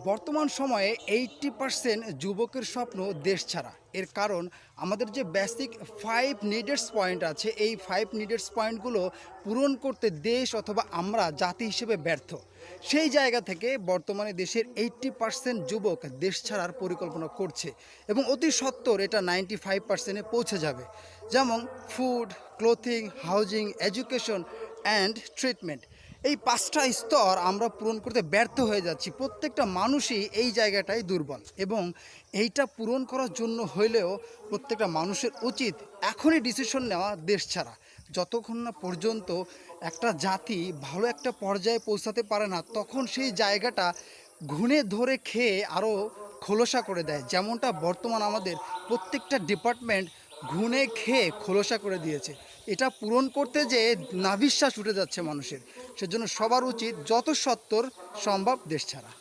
বর্তমান সময়ে 80% যুবকের স্বপ্ন দেশ ছাড়া। এর কারণ আমাদের যে বেসিক 5 নিডেডস পয়েন্ট আছে, এই 5 নিডেডস পয়েন্টগুলো পূরণ করতে দেশ অথবা আমরা জাতি হিসেবে ব্যর্থ। সেই জায়গা থেকে বর্তমানে দেশের 80% যুবক দেশ ছাড়ার পরিকল্পনা করছে এবং অতি সত্বর এটা 95%-এ পৌঁছে যাবে। যেমন food, clothing, housing, education and treatment. এই 5টা স্তর আমরা পূরণ করতে ব্যর্থ হয়ে যাচ্ছি। প্রত্যেকটা মানুষই এই জায়গাটায় দুর্বল এবং এইটা পূরণ করার জন্য হইলেও প্রত্যেকটা মানুষের উচিত এখনই ডিসিশন নেওয়া দেশ ছাড়া। যতক্ষণ না পর্যন্ত একটা জাতি ভালো একটা পর্যায়ে পৌঁছাতে পারে না, তখন সেই জায়গাটা ঘুণে ধরে খেয়ে আরও খোলসা করে দেয়। যেমনটা বর্তমান আমাদের প্রত্যেকটা ডিপার্টমেন্ট ঘুণে খেয়ে খোলসা করে দিয়েছে। এটা পূরণ করতে যেয়ে নাভিশ্বাস উঠে যাচ্ছে মানুষের। সেজন্য সবার উচিত যত সত্বর সম্ভব দেশ ছাড়া।